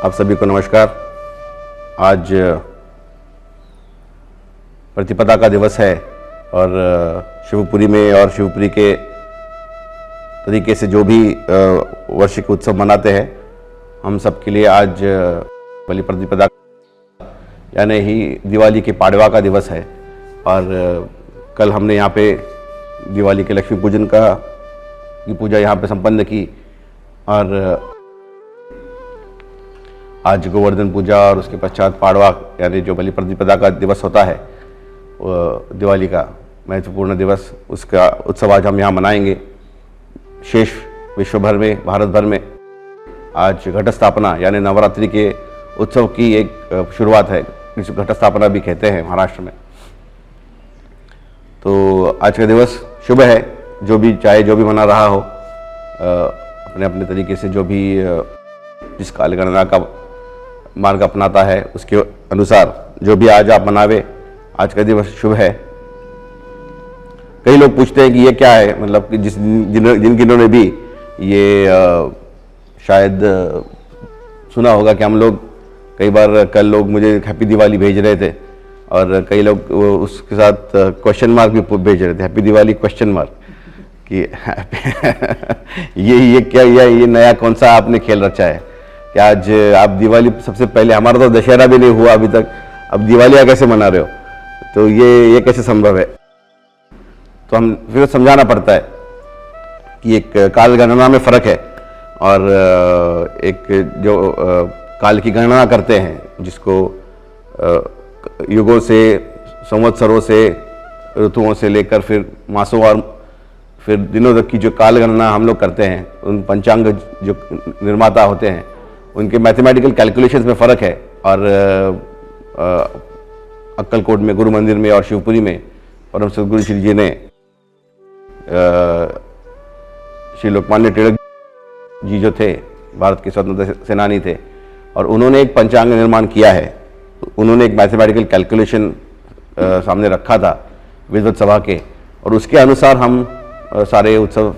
आप सभी को नमस्कार। आज प्रतिपदा का दिवस है और शिवपुरी में और शिवपुरी के तरीके से जो भी वार्षिक उत्सव मनाते हैं, हम सब के लिए आज बलि प्रतिपदा यानी ही दिवाली के पाड़वा का दिवस है। और कल हमने यहाँ पे दिवाली के लक्ष्मी पूजन की पूजा यहाँ पे संपन्न की और आज गोवर्धन पूजा और उसके पश्चात पाड़वा यानी जो बलि प्रतिपदा का दिवस होता है, दिवाली का महत्वपूर्ण दिवस, उसका उत्सव आज हम यहाँ मनाएंगे। शेष विश्व भर में, भारत भर में आज घट स्थापना यानी नवरात्रि के उत्सव की एक शुरुआत है, जिसे घट स्थापना भी कहते हैं महाराष्ट्र में। तो आज का दिवस शुभ है। जो भी चाहे जो भी मना रहा हो, अपने अपने तरीके से जो भी जिस कालगणना का मार्ग अपनाता है उसके अनुसार जो भी आज आप मनावे, आज का दिवस शुभ है। कई लोग पूछते हैं कि ये क्या है, मतलब कि जिन्होंने भी ये शायद सुना होगा कि हम लोग कई बार, कल लोग मुझे हैप्पी दिवाली भेज रहे थे और कई लोग उसके साथ क्वेश्चन मार्क भी भेज रहे थे, हैप्पी दिवाली क्वेश्चन मार्क, कि ये क्या, ये नया कौन सा आपने खेल रचा है कि आज आप दिवाली, सबसे पहले हमारा तो दशहरा भी नहीं हुआ अभी तक, अब दिवाली कैसे मना रहे हो, तो ये कैसे संभव है। तो हम फिर समझाना पड़ता है कि एक काल गणना में फर्क है और एक जो काल की गणना करते हैं, जिसको युगों से, संवत्सरों से, ऋतुओं से लेकर फिर मासों और फिर दिनों तक की जो काल गणना हम लोग करते हैं, उन पंचांग जो निर्माता होते हैं उनके मैथमेटिकल कैलकुलेशंस में फ़र्क है। और अक्कलकोट में, गुरु मंदिर में और शिवपुरी में परम सदगुरु श्री जी ने, श्री लोकमान्य तिलक जी जो थे, भारत के स्वतंत्रता सेनानी थे, और उन्होंने एक पंचांग निर्माण किया है। उन्होंने एक मैथमेटिकल कैलकुलेशन सामने रखा था विद्वत सभा के, और उसके अनुसार हम सारे उत्सव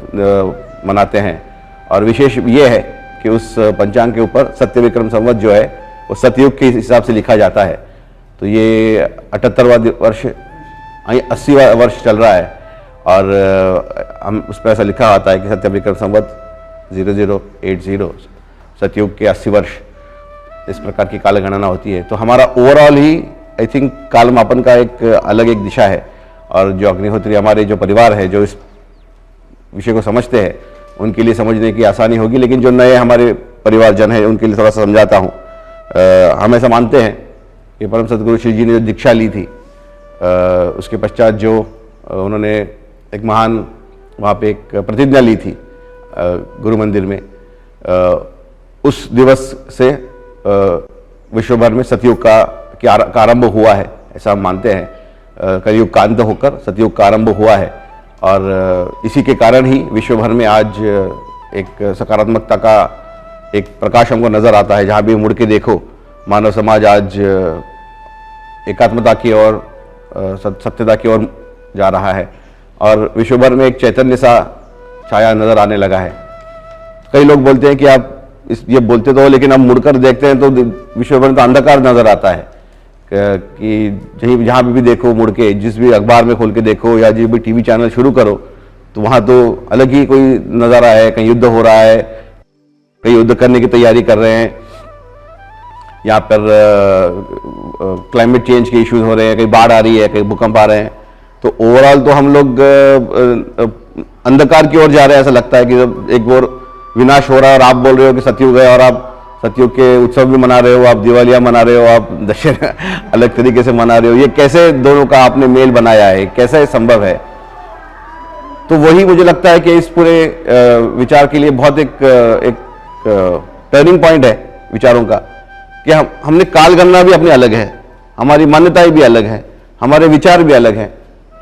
मनाते हैं। और विशेष ये है कि उस पंचांग के ऊपर सत्य विक्रम संवत जो है वो सतयुग के हिसाब से लिखा जाता है। तो ये 78वां वर्ष, 80वां वर्ष चल रहा है और हम उस पर ऐसा लिखा आता है कि सत्य विक्रम संवत 0080, सतयुग के 80 वर्ष, इस प्रकार की काल गणना होती है। तो हमारा ओवरऑल ही आई थिंक कालमापन का एक अलग एक दिशा है। और जो अग्निहोत्री हमारे जो परिवार है, जो इस विषय को समझते हैं, उनके लिए समझने की आसानी होगी, लेकिन जो नए हमारे परिवारजन हैं उनके लिए थोड़ा सा समझाता हूँ। हम ऐसा मानते हैं कि परम सदगुरु श्री जी ने जो दीक्षा ली थी, उसके पश्चात जो उन्होंने एक महान वहाँ पे एक प्रतिज्ञा ली थी गुरु मंदिर में, उस दिवस से विश्व भर में सतयुग का आरंभ हुआ है, ऐसा हम मानते हैं। कलयुग का अंत होकर सतयुग का आरंभ हुआ है और इसी के कारण ही विश्व भर में आज एक सकारात्मकता का एक प्रकाश हमको नज़र आता है। जहाँ भी मुड़ के देखो, मानव समाज आज एकात्मता की ओर, सत्यता की ओर जा रहा है और विश्व भर में एक चैतन्य सा छाया नज़र आने लगा है। कई लोग बोलते हैं कि आप ये बोलते तो हो, लेकिन अब मुड़कर देखते हैं तो विश्व भर में तो अंधकार नज़र आता है कि जहाँ भी देखो, मुड़ के जिस भी अखबार में खोल के देखो या जिस भी टीवी चैनल शुरू करो, तो वहाँ तो अलग ही कोई नज़ारा है। कहीं युद्ध हो रहा है, कहीं युद्ध करने की तैयारी कर रहे हैं, यहाँ पर क्लाइमेट चेंज के इश्यूज हो रहे हैं, कहीं बाढ़ आ रही है, कहीं भूकंप आ रहे हैं। तो ओवरऑल तो हम लोग अंधकार की ओर जा रहे हैं। ऐसा लगता है कि जब एक और विनाश हो रहा है और आप बोल रहे हो कि सतयुग है, और आप सतयुग के उत्सव भी मना रहे हो, आप दिवालियाँ मना रहे हो, आप दशहरा अलग तरीके से मना रहे हो। ये कैसे दोनों का आपने मेल बनाया है, कैसे संभव है? तो वही मुझे लगता है कि इस पूरे विचार के लिए बहुत एक टर्निंग पॉइंट है विचारों का, कि हमने काल गणना भी अपनी अलग है, हमारी मान्यताएं भी अलग है, हमारे विचार भी अलग हैं,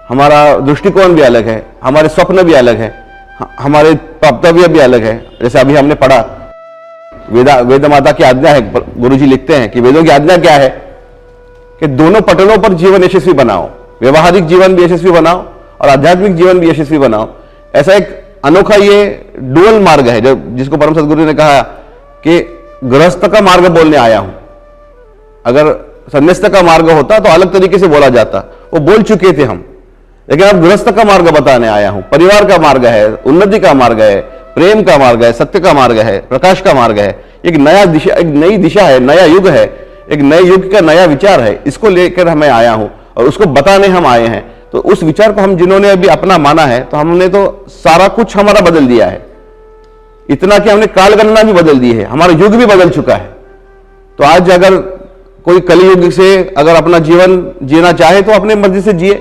हमारा दृष्टिकोण भी अलग है, हमारे स्वप्न भी अलग है, हमारे प्राप्तव्य भी अलग है। जैसे अभी हमने पढ़ा, वेद माता की आज्ञा है, गुरुजी लिखते हैं कि वेदों की आज्ञा क्या है कि दोनों पटलों पर जीवन यशस्वी बनाओ, व्यवहारिक जीवन भी यशस्वी बनाओ और आध्यात्मिक जीवन भी यशस्वी बनाओ। ऐसा एक अनोखा ये डुअल मार्ग है, जो जिसको परम सदगुरु ने कहा कि गृहस्थ का मार्ग बोलने आया हूं। अगर संन्यास्त का मार्ग होता तो अलग तरीके से बोला जाता, वो बोल चुके थे हम, लेकिन अब गृहस्थ का मार्ग बताने आया हूं। परिवार का मार्ग है, उन्नति का मार्ग है, प्रेम का मार्ग है, सत्य का मार्ग है, प्रकाश का मार्ग है। एक नया दिशा, एक नई दिशा है, नया युग है, एक नए युग का नया विचार है, इसको लेकर मैं आया हूं और उसको बताने हम आए हैं। तो उस विचार को हम जिन्होंने अभी अपना माना है, तो हमने तो सारा कुछ हमारा बदल दिया है। इतना कि हमने कालगणना भी बदल दी है, हमारा युग भी बदल चुका है। तो आज अगर कोई कलियुग से अगर अपना जीवन जीना चाहे तो अपने मर्जी से जिए,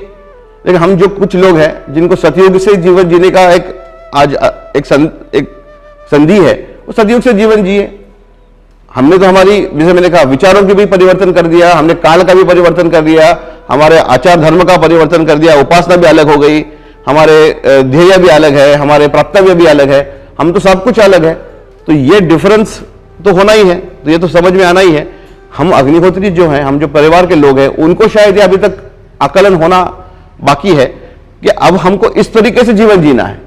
लेकिन हम जो कुछ लोग हैं जिनको सतयुग से जीवन जीने का एक संधि है, वो सतयुग से जीवन जिए। हमने तो हमारी, जैसे मैंने कहा, विचारों की भी परिवर्तन कर दिया, हमने काल का भी परिवर्तन कर दिया, हमारे आचार धर्म का परिवर्तन कर दिया, उपासना भी अलग हो गई, हमारे ध्येय भी अलग है, हमारे प्राप्तव्य भी अलग है, हम तो सब कुछ अलग है। तो ये डिफरेंस तो होना ही है, तो ये तो समझ में आना ही है। हम अग्निहोत्री जो हैं, हम जो परिवार के लोग हैं, उनको शायद अभी तक आकलन होना बाकी है कि अब हमको इस तरीके से जीवन जीना है।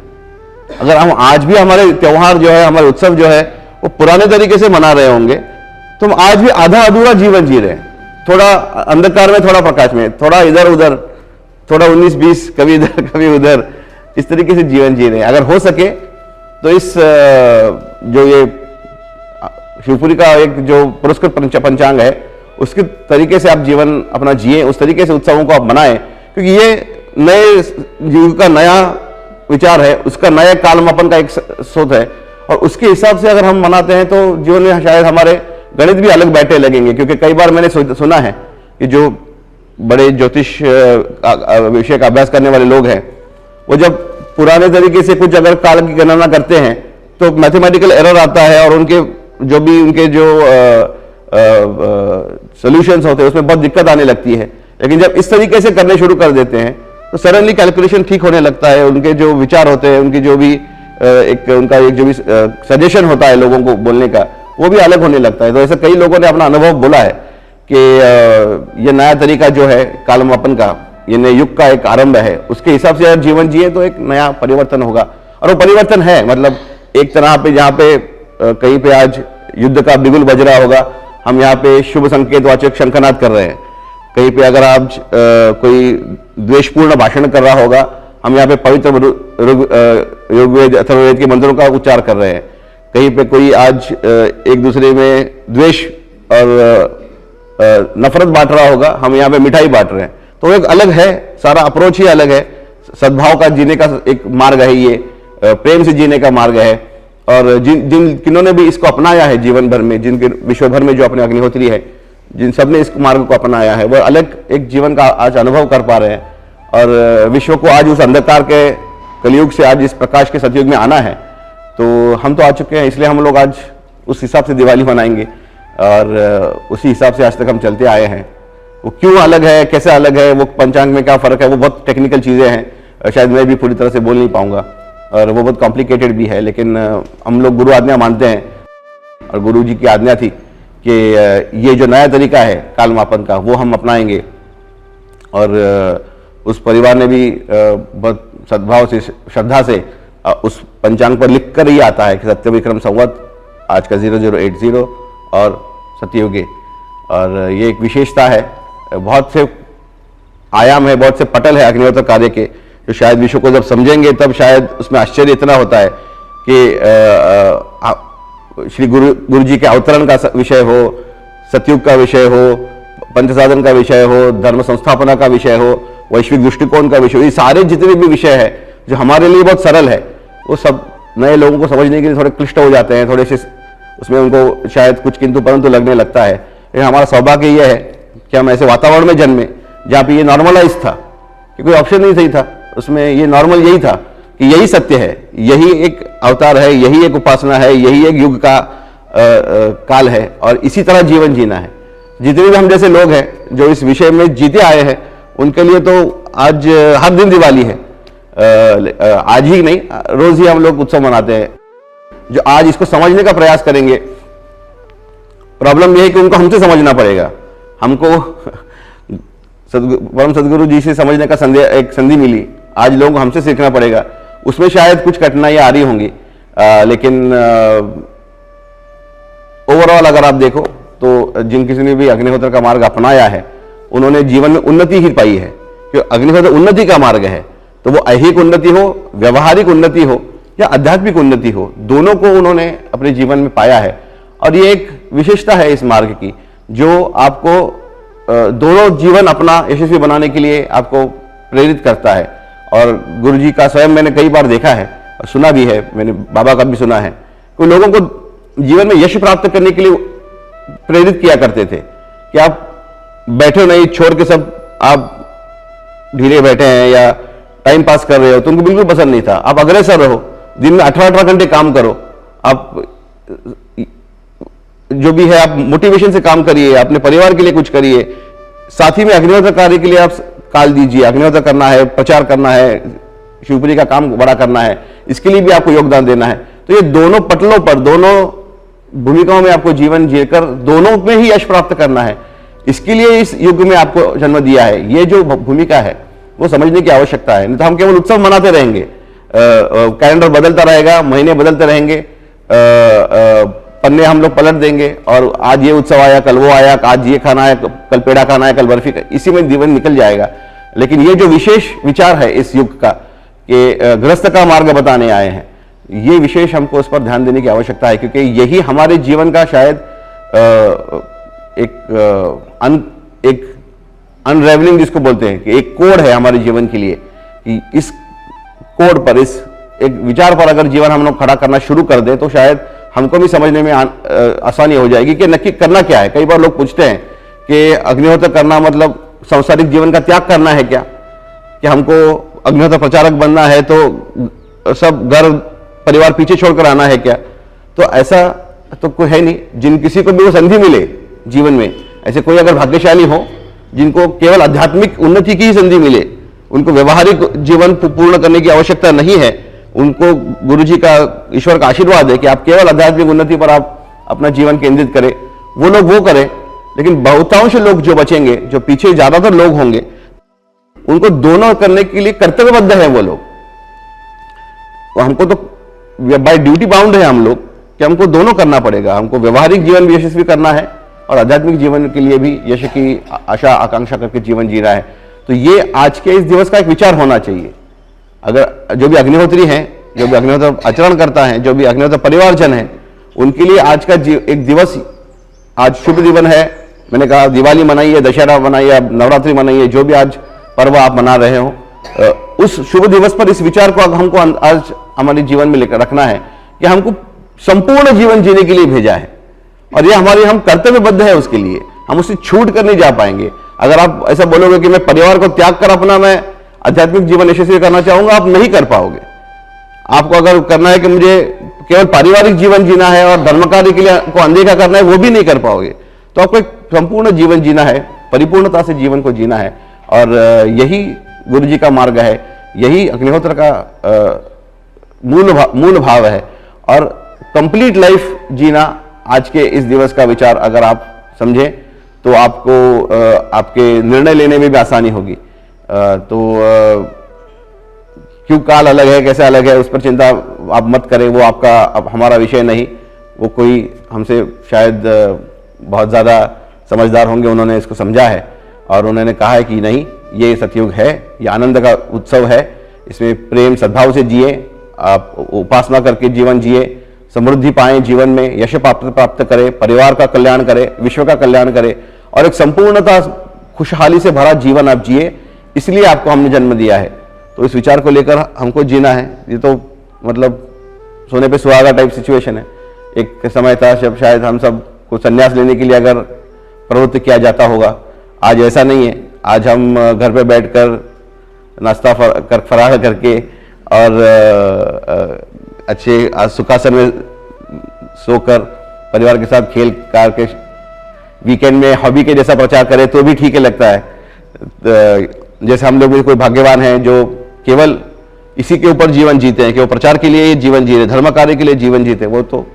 अगर हम आज भी हमारे त्योहार जो है, हमारे उत्सव जो है, वो पुराने तरीके से मना रहे होंगे, तो हम आज भी आधा अधूरा जीवन जी रहे हैं। थोड़ा अंधकार में, थोड़ा प्रकाश में, थोड़ा इधर उधर, थोड़ा 19-20, कभी इधर कभी उधर, इस तरीके से जीवन जी रहे हैं। अगर हो सके तो इस जो ये शिवपुरी का एक जो पुरस्कृत पंचांग है, उसके तरीके से आप जीवन अपना जिए, उस तरीके से उत्सवों को आप मनाएं, क्योंकि ये नए युग का नया विचार है, उसका नया कालमापन का एक स्रोत है, और उसके हिसाब से अगर हम मनाते हैं तो जीवन में शायद हमारे गणित भी अलग बैठे लगेंगे। क्योंकि कई बार मैंने सुना है कि जो बड़े ज्योतिष विषय का अभ्यास करने वाले लोग हैं, वो जब पुराने तरीके से कुछ अगर काल की गणना करते हैं तो मैथमेटिकल एरर आता है, और उनके जो सॉल्यूशंस होते हैं उसमें बहुत दिक्कत आने लगती है। लेकिन जब इस तरीके से करने शुरू कर देते हैं तो सडनली कैलकुलेशन ठीक होने लगता है, उनके जो विचार होते हैं, उनकी जो भी उनका जो भी सजेशन होता है लोगों को बोलने का, वो भी अलग होने लगता है। तो ऐसे कई लोगों ने अपना अनुभव बोला है कि ये नया तरीका जो है कालमापन का, ये नए युग का एक आरंभ है, उसके हिसाब से अगर जीवन जिए तो एक नया परिवर्तन होगा। और वो परिवर्तन है, मतलब एक तरह पे जहाँ पे कहीं पे आज युद्ध का बिगुल बज रहा होगा, हम यहाँ पे शुभ संकेत वाचक शंखनाद कर रहे हैं। कहीं पे अगर आज कोई द्वेषपूर्ण भाषण कर रहा होगा, हम यहाँ पे पवित्र ऋग्वेद अथर्ववेद के मंत्रों का उच्चार कर रहे हैं। कहीं पे कोई आज एक दूसरे में द्वेष और नफरत बांट रहा होगा, हम यहाँ पे मिठाई बांट रहे हैं। तो एक अलग है, सारा अप्रोच ही अलग है। सद्भाव का जीने का एक मार्ग है, ये प्रेम से जीने का मार्ग है। और जिन्होंने भी इसको अपनाया है जीवन भर में, जिनके विश्व भर में जो अपने अग्निहोत्री है, जिन सब ने इस मार्ग को अपनाया है, वह अलग एक जीवन का आज अनुभव कर पा रहे हैं। और विश्व को आज उस अंधकार के कलयुग से आज इस प्रकाश के सतयुग में आना है। तो हम तो आ चुके हैं, इसलिए हम लोग आज उस हिसाब से दिवाली मनाएंगे, और उसी हिसाब से आज तक हम चलते आए हैं। वो क्यों अलग है, कैसे अलग है, वो पंचांग में क्या फर्क है, वो बहुत टेक्निकल चीज़ें हैं, शायद मैं भी पूरी तरह से बोल नहीं पाऊंगा, और वो बहुत कॉम्प्लिकेटेड भी है। लेकिन हम लोग गुरु आज्ञा मानते हैं, और गुरु जी की आज्ञा थी कि ये जो नया तरीका है कालमापन का, वो हम अपनाएंगे। और उस परिवार ने भी बहुत सद्भाव से, श्रद्धा से उस पंचांग पर लिख कर ही आता है कि सत्य विक्रम संवत आज का 0080 और सतयुगे। और ये एक विशेषता है, बहुत से आयाम है, बहुत से पटल है अग्निहोत्र कार्य के, जो शायद विश्व को जब समझेंगे तब शायद उसमें आश्चर्य इतना होता है कि श्री गुरु जी के अवतरण का विषय हो, सतयुग का विषय हो, पंचसाधन का विषय हो, धर्म संस्थापना का विषय हो, वैश्विक दृष्टिकोण का विषय हो, ये सारे जितने भी विषय है जो हमारे लिए बहुत सरल है, वो सब नए लोगों को समझने के लिए थोड़े क्लिष्ट हो जाते हैं, थोड़े से उसमें उनको शायद कुछ किंतु परंतु लगने लगता है। लेकिन हमारा सौभाग्य यह है कि हम ऐसे वातावरण में जन्मे जहाँ पे ये नॉर्मलाइज था, कि कोई ऑप्शन नहीं सही था उसमें, ये नॉर्मल यही था कि यही सत्य है, यही एक अवतार है, यही एक उपासना है, यही एक युग का काल है, और इसी तरह जीवन जीना है। जितने भी हम जैसे लोग हैं जो इस विषय में जीते आए हैं, उनके लिए तो आज हर दिन दिवाली है। आज ही नहीं, रोज ही हम लोग उत्सव मनाते हैं। जो आज इसको समझने का प्रयास करेंगे, प्रॉब्लम यह है कि उनको हमसे समझना पड़ेगा। हमको परम सदगुरु जी से समझने का एक संधि मिली, आज लोगों को हमसे सीखना पड़ेगा। उसमें शायद कुछ कठिनाइयां आ रही होंगी, लेकिन ओवरऑल अगर आप देखो तो जिन किसी ने भी अग्निहोत्र का मार्ग अपनाया है उन्होंने जीवन में उन्नति ही पाई है, क्योंकि अग्निहोत्र उन्नति का मार्ग है। तो वो ऐहिक उन्नति हो, व्यवहारिक उन्नति हो या आध्यात्मिक उन्नति हो, दोनों को उन्होंने अपने जीवन में पाया है। और ये एक विशेषता है इस मार्ग की जो आपको दोनों जीवन अपना यशस्वी बनाने के लिए आपको प्रेरित करता है। और गुरु जी का स्वयं मैंने कई बार देखा है और सुना भी है, मैंने बाबा का भी सुना है, कि लोगों को जीवन में यश प्राप्त करने के लिए प्रेरित किया करते थे कि आप बैठे नहीं, छोड़ के सब आप ढीले बैठे हैं या टाइम पास कर रहे हो, तो उनको बिल्कुल पसंद नहीं था। आप अग्रसर रहो, दिन में 18 घंटे काम करो, आप जो भी है आप मोटिवेशन से काम करिए, अपने परिवार के लिए कुछ करिए, साथ ही में अग्निहोत्र कार्य के लिए आप काल दीजिए। अग्निहोत्र करना है, प्रचार करना है, शिवपुरी का काम बड़ा करना है, इसके लिए भी आपको योगदान देना है। तो ये दोनों पटलों पर, दोनों भूमिकाओं में आपको जीवन जीकर दोनों में ही यश प्राप्त करना है, इसके लिए इस युग में आपको जन्म दिया है। ये जो भूमिका है वो समझने की आवश्यकता है, नहीं तो हम केवल उत्सव मनाते रहेंगे, कैलेंडर बदलता रहेगा, महीने बदलते रहेंगे, पन्ने हम लोग पलट देंगे और आज ये उत्सव आया, कल वो आया, आज ये खाना है, कल पेड़ा खाना है, कल बर्फी, इसी में जीवन निकल जाएगा। लेकिन ये जो विशेष विचार है इस युग का कि गृहस्थ का मार्ग बताने आए हैं, ये विशेष हमको उस पर ध्यान देने की आवश्यकता है, क्योंकि यही हमारे जीवन का शायद एक अनरेवलिंग जिसको बोलते हैं कि एक कोड है हमारे जीवन के लिए, कि इस कोड पर, इस एक विचार पर अगर जीवन हम लोग खड़ा करना शुरू कर दें तो शायद हमको भी समझने में आसानी हो जाएगी कि नक्की करना क्या है। कई बार लोग पूछते हैं कि अग्निहोत्र करना मतलब सांसारिक जीवन का त्याग करना है क्या, कि हमको अग्निहोत्र प्रचारक बनना है तो सब घर परिवार पीछे छोड़कर आना है क्या? तो ऐसा तो कोई है नहीं। जिन किसी को भी वो संधि मिले जीवन में, ऐसे कोई अगर भाग्यशाली हो जिनको केवल आध्यात्मिक उन्नति की ही संधि मिले, उनको व्यवहारिक जीवन पूर्ण करने की आवश्यकता नहीं है, उनको गुरुजी का, ईश्वर का आशीर्वाद है कि आप केवल आध्यात्मिक उन्नति पर आप अपना जीवन केंद्रित करें, वो लोग वो करें। लेकिन बहुतांश लोग जो बचेंगे, जो पीछे ज्यादातर लोग होंगे, उनको दोनों करने के लिए कर्तव्यबद्ध है वो लोग। तो हमको तो बाय ड्यूटी बाउंड है हम लोग कि हमको दोनों करना पड़ेगा। हमको व्यवहारिक जीवन भी यशस्वी करना है और आध्यात्मिक जीवन के लिए भी यश की आशा आकांक्षा करके जीवन जीना है। तो ये आज के इस दिवस का एक विचार होना चाहिए। अगर जो भी अग्निहोत्री हैं, जो भी अग्निहोत्र आचरण करता है, जो भी अग्निहोत्र परिवारजन है, उनके लिए आज का एक दिवस, आज शुभ दिवन है। मैंने कहा दिवाली मनाइए, दशहरा मनाइए, नवरात्रि मनाइए, जो भी आज पर्व आप मना रहे हो, उस शुभ दिवस पर इस विचार को हमको आज हमारे जीवन में लेकर रखना है कि हमको संपूर्ण जीवन जीने के लिए भेजा है और ये हमारे, हम कर्तव्यबद्ध है उसके लिए, हम उससे छूट कर नहीं जा पाएंगे। अगर आप ऐसा बोलोगे कि मैं परिवार को त्याग कर अपना मैं आध्यात्मिक जीवन यशस्वी करना चाहूंगा, आप नहीं कर पाओगे। आपको अगर करना है कि मुझे केवल पारिवारिक जीवन जीना है और धर्म कार्य के लिए को अनदेखा करना है, वो भी नहीं कर पाओगे। तो आपको एक संपूर्ण जीवन जीना है, परिपूर्णता से जीवन को जीना है और यही गुरु जी का मार्ग है, यही अग्निहोत्र का मूल भाव है। और कंप्लीट लाइफ जीना आज के इस दिवस का विचार अगर आप समझें तो आपको आपके निर्णय लेने में भी आसानी होगी। तो क्यों काल अलग है, कैसे अलग है, उस पर चिंता आप मत करें, वो आपका हमारा विषय नहीं। वो कोई हमसे शायद बहुत ज़्यादा समझदार होंगे, उन्होंने इसको समझा है और उन्होंने कहा है कि नहीं, ये सतयुग है, ये आनंद का उत्सव है, इसमें प्रेम सद्भाव से जिए, आप उपासना करके जीवन जिए, समृद्धि पाएं जीवन में, यश प्राप्त करें, परिवार का कल्याण करें, विश्व का कल्याण करें और एक संपूर्णता खुशहाली से भरा जीवन आप जिए। इसलिए आपको हमने जन्म दिया है। तो इस विचार को लेकर हमको जीना है। ये तो मतलब सोने पे सुहागा टाइप सिचुएशन है। एक समय था जब शायद हम सब को संन्यास लेने के लिए अगर प्रवृत्त किया जाता होगा, आज ऐसा नहीं है। आज हम घर पे बैठकर नाश्ता फराह करके और अच्छे सुखासन में सोकर परिवार के साथ खेल कार के वीकेंड में हॉबी के जैसा प्रचार करें तो भी ठीक है लगता है। जैसे हम लोग भी कोई भाग्यवान हैं जो केवल इसी के ऊपर जीवन जीते हैं कि वो प्रचार के लिए जीवन जी रहे, धर्म कार्य के लिए जीवन जीते, वो तो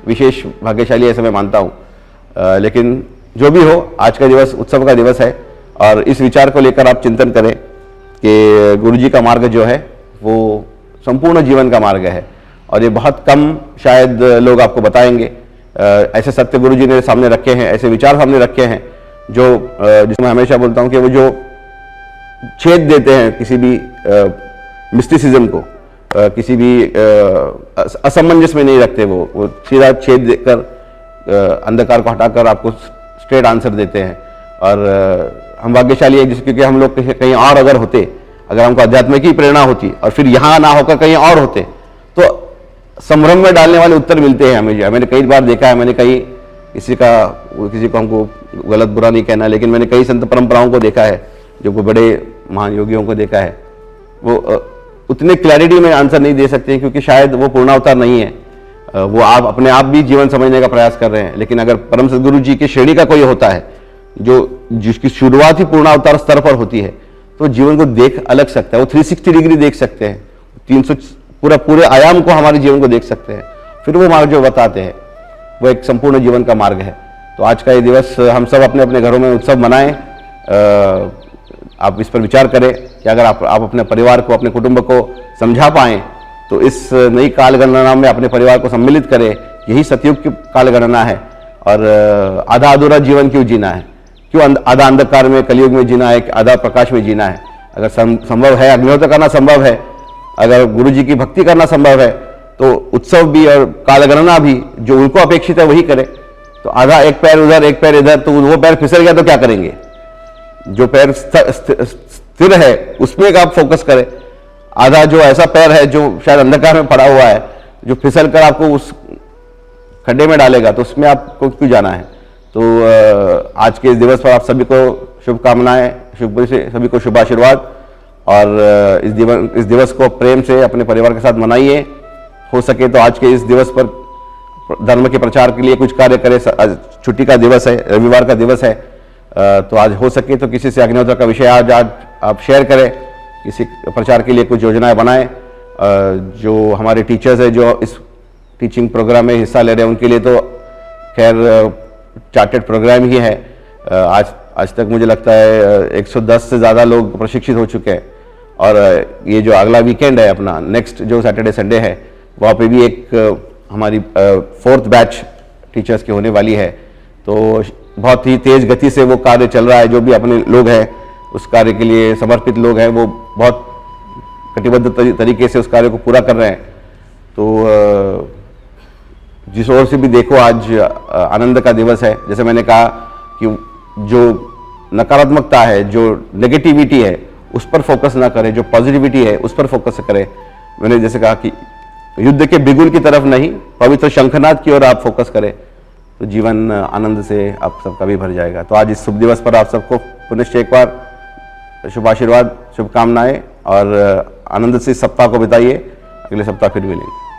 विशेष भाग्यशाली ऐसा मैं मानता हूँ। लेकिन जो भी हो, आज का दिवस उत्सव का दिवस है और इस विचार को लेकर आप चिंतन करें कि गुरुजी का मार्ग जो है वो संपूर्ण जीवन का मार्ग है और ये बहुत कम शायद लोग आपको बताएंगे। ऐसे सत्य गुरु जी ने सामने रखे हैं, ऐसे विचार सामने रखे हैं जो जिसमें हमेशा बोलता हूँ कि वो जो छेद देते हैं किसी भी मिस्टिसिज्म को, किसी भी असमंजस में नहीं रखते, वो सीधा छेद देकर अंधकार को हटाकर आपको स्ट्रेट आंसर देते हैं। और हम भाग्यशाली हैं जिसके कि हम लोग कहीं और अगर होते, अगर हमको अध्यात्म की प्रेरणा होती और फिर यहाँ ना होकर कहीं और होते तो संभ्रम में डालने वाले उत्तर मिलते हैं हमें। मैंने कई बार देखा है, मैंने कई किसी को हमको गलत बुरा नहीं कहना, लेकिन मैंने कई संत परंपराओं को देखा है, जो बड़े महान योगियों को देखा है, वो उतने क्लैरिटी में आंसर नहीं दे सकते हैं क्योंकि शायद वो पूर्णावतार नहीं है, वो आप अपने आप भी जीवन समझने का प्रयास कर रहे हैं। लेकिन अगर परम सद्गुरु जी की श्रेणी का कोई होता है जिसकी शुरुआत ही पूर्णावतार स्तर पर होती है, तो जीवन को देख अलग सकता है, वो 360 डिग्री देख सकते हैं, 300 पूरे आयाम को हमारे जीवन को देख सकते हैं। फिर वो मार्ग जो बताते हैं वो एक संपूर्ण जीवन का मार्ग है। तो आज का ये दिवस हम सब अपने अपने घरों में उत्सव मनाएं। आप इस पर विचार करें कि अगर आप अपने परिवार को, अपने कुटुंब को समझा पाएं तो इस नई काल गणना में अपने परिवार को सम्मिलित करें। यही सतयुग की काल गणना है। और आधा अधूरा जीवन क्यों जीना है, क्यों आधा अंधकार में कलयुग में जीना है, आधा प्रकाश में जीना है। अगर संभव है अग्निहोत्र करना संभव है, अगर गुरु जी की भक्ति करना संभव है, तो उत्सव भी और काल गणना भी जो उनको अपेक्षित है वही करें। तो आधा एक पैर उधर एक पैर इधर, तो वो पैर फिसल गया तो क्या करेंगे? जो पैर स्थिर है उसमें आप फोकस करें। आधा जो ऐसा पैर है जो शायद अंधकार में पड़ा हुआ है, जो फिसल कर आपको उस खड्डे में डालेगा, तो उसमें आपको क्यों जाना है? तो आज के इस दिवस पर आप सभी को शुभकामनाएं, सभी को शुभ आशीर्वाद। और इस दिवस को प्रेम से अपने परिवार के साथ मनाइए। हो सके तो आज के इस दिवस पर धर्म के प्रचार के लिए कुछ कार्य करें। छुट्टी का दिवस है, रविवार का दिवस है, तो आज हो सके तो किसी से अग्निहोत्र का विषय आज आप शेयर करें, किसी प्रचार के लिए कुछ योजनाएं बनाएं। जो हमारे टीचर्स हैं जो इस टीचिंग प्रोग्राम में हिस्सा ले रहे हैं, उनके लिए तो खैर चार्टेड प्रोग्राम ही है। आज तक मुझे लगता है 110 से ज़्यादा लोग प्रशिक्षित हो चुके हैं। और ये जो अगला वीकेंड है अपना, नेक्स्ट जो सैटरडे संडे है, वहाँ पे भी एक हमारी 4th बैच टीचर्स की होने वाली है। तो बहुत ही तेज़ गति से वो कार्य चल रहा है। जो भी अपने लोग हैं उस कार्य के लिए समर्पित लोग हैं, वो बहुत कटिबद्ध तरीके से उस कार्य को पूरा कर रहे हैं। तो जिस ओर से भी देखो आज आनंद का दिवस है। जैसे मैंने कहा कि जो नकारात्मकता है, जो नेगेटिविटी है, उस पर फोकस ना करें, जो पॉजिटिविटी है उस पर फोकस करें। मैंने जैसे कहा कि युद्ध के बिगुल की तरफ नहीं, पवित्र शंखनाद की ओर आप फोकस करें, तो जीवन आनंद से आप सबका भी भर जाएगा। तो आज इस शुभ दिवस पर आप सबको पुनश्च एक बार शुभ आशीर्वाद, शुभकामनाएं और आनंद से इस सप्ताह को बिताइए। अगले सप्ताह फिर मिलेंगे।